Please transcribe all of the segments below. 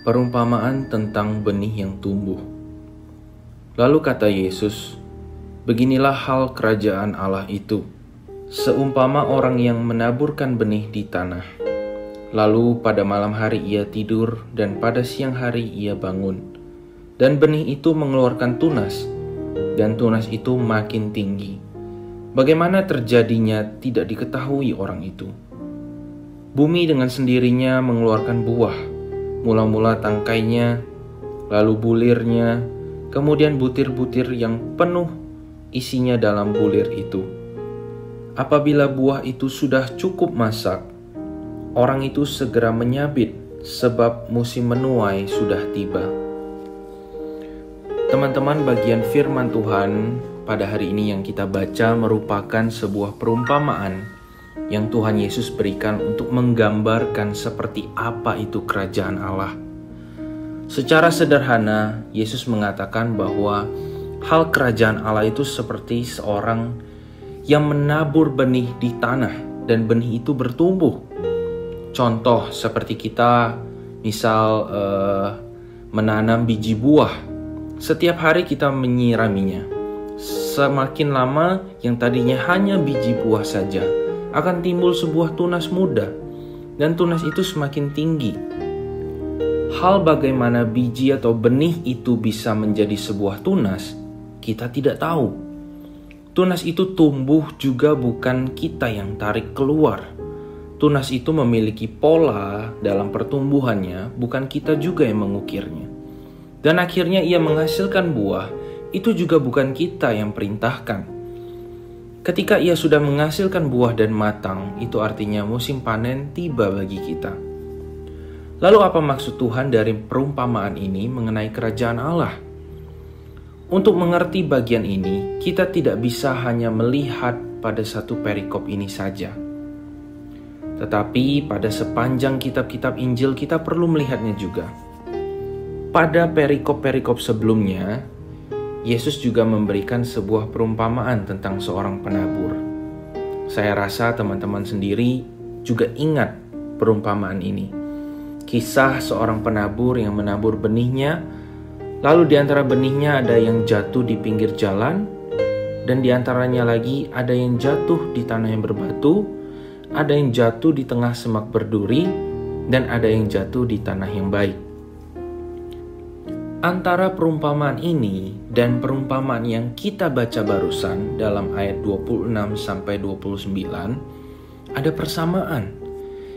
Perumpamaan tentang benih yang tumbuh. Lalu kata Yesus, "Beginilah hal kerajaan Allah itu, seumpama orang yang menaburkan benih di tanah. Lalu pada malam hari ia tidur, dan pada siang hari ia bangun. Dan benih itu mengeluarkan tunas, dan tunas itu makin tinggi. Bagaimana terjadinya tidak diketahui orang itu. Bumi dengan sendirinya mengeluarkan buah, mula-mula tangkainya, lalu bulirnya, kemudian butir-butir yang penuh isinya dalam bulir itu. Apabila buah itu sudah cukup masak, orang itu segera menyabit, sebab musim menuai sudah tiba." Teman-teman, bagian firman Tuhan pada hari ini yang kita baca merupakan sebuah perumpamaan yang Tuhan Yesus berikan untuk menggambarkan seperti apa itu kerajaan Allah. Secara sederhana, Yesus mengatakan bahwa hal kerajaan Allah itu seperti seorang yang menabur benih di tanah dan benih itu bertumbuh. Contoh seperti kita misal menanam biji buah. Setiap hari kita menyiraminya. Semakin lama yang tadinya hanya biji buah saja, akan timbul sebuah tunas muda, dan tunas itu semakin tinggi. Hal bagaimana biji atau benih itu bisa menjadi sebuah tunas, kita tidak tahu. Tunas itu tumbuh juga bukan kita yang tarik keluar. Tunas itu memiliki pola dalam pertumbuhannya, bukan kita juga yang mengukirnya. Dan akhirnya ia menghasilkan buah, itu juga bukan kita yang perintahkan. Ketika ia sudah menghasilkan buah dan matang, itu artinya musim panen tiba bagi kita. Lalu apa maksud Tuhan dari perumpamaan ini mengenai kerajaan Allah? Untuk mengerti bagian ini, kita tidak bisa hanya melihat pada satu perikop ini saja. Tetapi pada sepanjang kitab-kitab Injil kita perlu melihatnya juga. Pada perikop-perikop sebelumnya, Yesus juga memberikan sebuah perumpamaan tentang seorang penabur. Saya rasa teman-teman sendiri juga ingat perumpamaan ini. Kisah seorang penabur yang menabur benihnya, lalu di antara benihnya ada yang jatuh di pinggir jalan, dan di antaranya lagi ada yang jatuh di tanah yang berbatu, ada yang jatuh di tengah semak berduri, dan ada yang jatuh di tanah yang baik. Antara perumpamaan ini dan perumpamaan yang kita baca barusan dalam ayat 26-29 ada persamaan,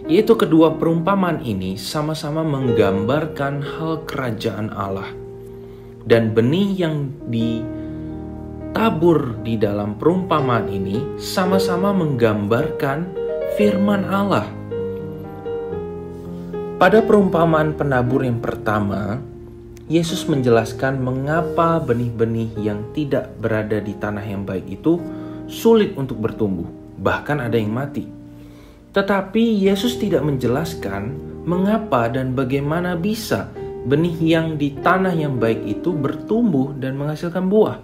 yaitu kedua perumpamaan ini sama-sama menggambarkan hal kerajaan Allah. Dan benih yang ditabur di dalam perumpamaan ini sama-sama menggambarkan firman Allah. Pada perumpamaan penabur yang pertama, Yesus menjelaskan mengapa benih-benih yang tidak berada di tanah yang baik itu sulit untuk bertumbuh, bahkan ada yang mati. Tetapi Yesus tidak menjelaskan mengapa dan bagaimana bisa benih yang di tanah yang baik itu bertumbuh dan menghasilkan buah.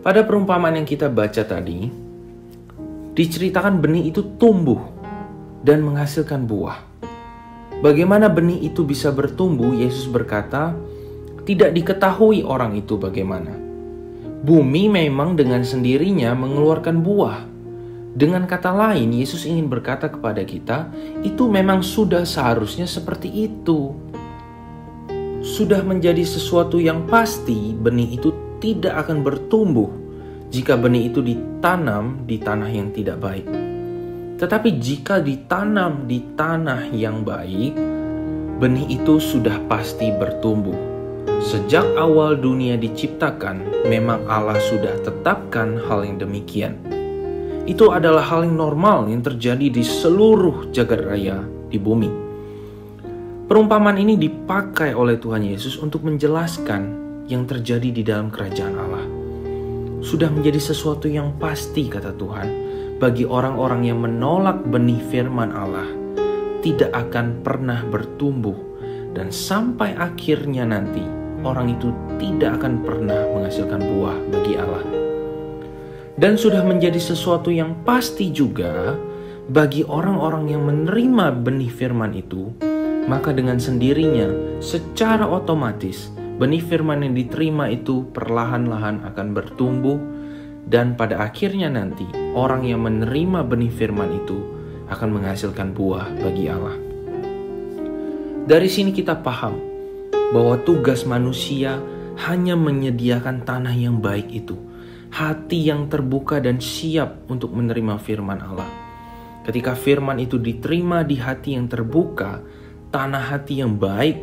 Pada perumpamaan yang kita baca tadi, diceritakan benih itu tumbuh dan menghasilkan buah. Bagaimana benih itu bisa bertumbuh? Yesus berkata, tidak diketahui orang itu bagaimana. Bumi memang dengan sendirinya mengeluarkan buah. Dengan kata lain, Yesus ingin berkata kepada kita, itu memang sudah seharusnya seperti itu. Sudah menjadi sesuatu yang pasti, benih itu tidak akan bertumbuh jika benih itu ditanam di tanah yang tidak baik. Tetapi jika ditanam di tanah yang baik, benih itu sudah pasti bertumbuh. Sejak awal dunia diciptakan, memang Allah sudah tetapkan hal yang demikian. Itu adalah hal yang normal yang terjadi di seluruh jagat raya di bumi. Perumpamaan ini dipakai oleh Tuhan Yesus untuk menjelaskan yang terjadi di dalam kerajaan Allah. Sudah menjadi sesuatu yang pasti, kata Tuhan, bagi orang-orang yang menolak benih firman Allah, tidak akan pernah bertumbuh, dan sampai akhirnya nanti orang itu tidak akan pernah menghasilkan buah bagi Allah. Dan sudah menjadi sesuatu yang pasti juga bagi orang-orang yang menerima benih firman itu, maka dengan sendirinya secara otomatis benih firman yang diterima itu perlahan-lahan akan bertumbuh, dan pada akhirnya nanti orang yang menerima benih firman itu akan menghasilkan buah bagi Allah. Dari sini kita paham bahwa tugas manusia hanya menyediakan tanah yang baik itu, hati yang terbuka dan siap untuk menerima firman Allah. Ketika firman itu diterima di hati yang terbuka, tanah hati yang baik,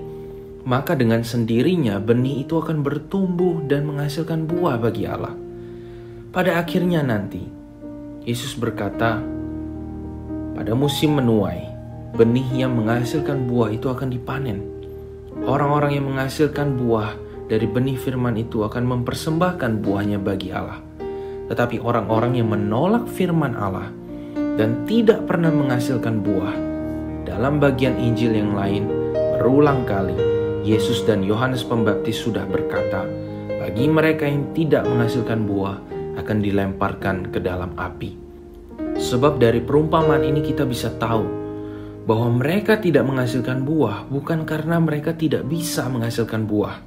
maka dengan sendirinya benih itu akan bertumbuh dan menghasilkan buah bagi Allah. Pada akhirnya nanti, Yesus berkata, pada musim menuai, benih yang menghasilkan buah itu akan dipanen. Orang-orang yang menghasilkan buah dari benih firman itu akan mempersembahkan buahnya bagi Allah. Tetapi orang-orang yang menolak firman Allah dan tidak pernah menghasilkan buah, dalam bagian Injil yang lain, berulang kali Yesus dan Yohanes Pembaptis sudah berkata, bagi mereka yang tidak menghasilkan buah akan dilemparkan ke dalam api. Sebab dari perumpamaan ini kita bisa tahu bahwa mereka tidak menghasilkan buah bukan karena mereka tidak bisa menghasilkan buah,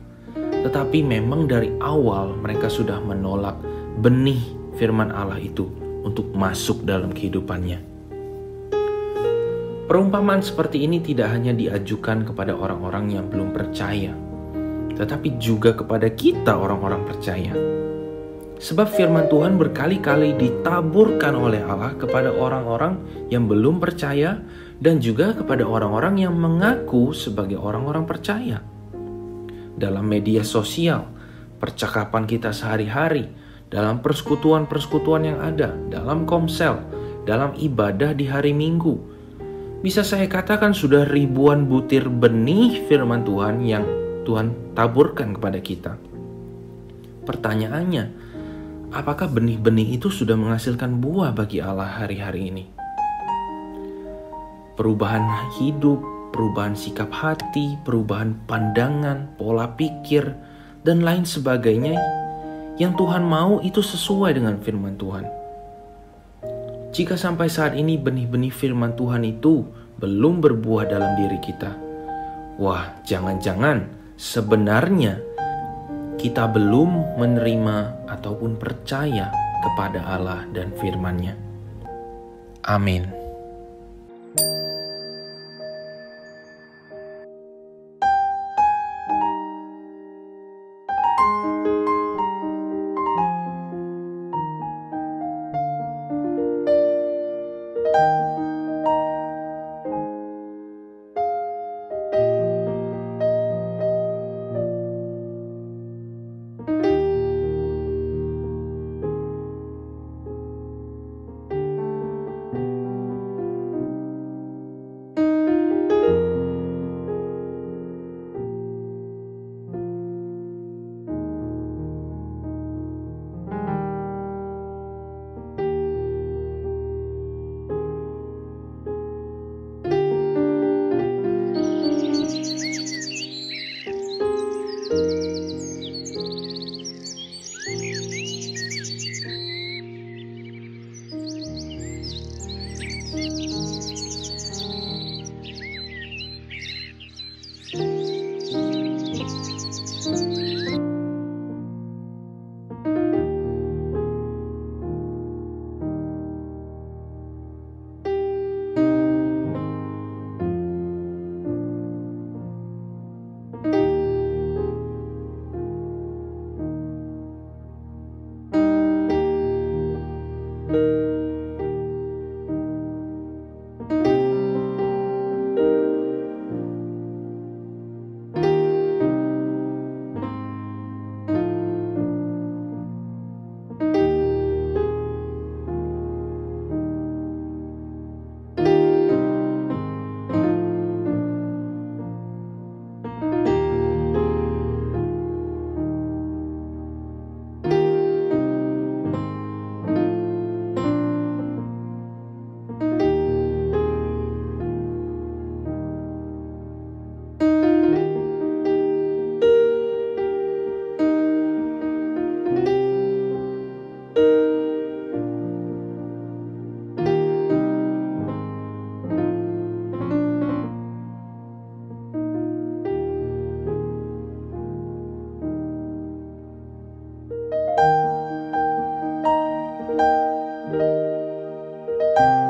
tetapi memang dari awal mereka sudah menolak benih firman Allah itu untuk masuk dalam kehidupannya. Perumpamaan seperti ini tidak hanya diajukan kepada orang-orang yang belum percaya, tetapi juga kepada kita orang-orang percaya. Sebab firman Tuhan berkali-kali ditaburkan oleh Allah kepada orang-orang yang belum percaya dan juga kepada orang-orang yang mengaku sebagai orang-orang percaya. Dalam media sosial, percakapan kita sehari-hari, dalam persekutuan-persekutuan yang ada, dalam komsel, dalam ibadah di hari Minggu, bisa saya katakan sudah ribuan butir benih firman Tuhan yang Tuhan taburkan kepada kita. Pertanyaannya, apakah benih-benih itu sudah menghasilkan buah bagi Allah hari-hari ini? Perubahan hidup, perubahan sikap hati, perubahan pandangan, pola pikir, dan lain sebagainya yang Tuhan mau itu sesuai dengan firman Tuhan. Jika sampai saat ini benih-benih firman Tuhan itu belum berbuah dalam diri kita, wah, jangan-jangan sebenarnya kita belum menerima ataupun percaya kepada Allah dan firman-Nya. Amin. Tuhan.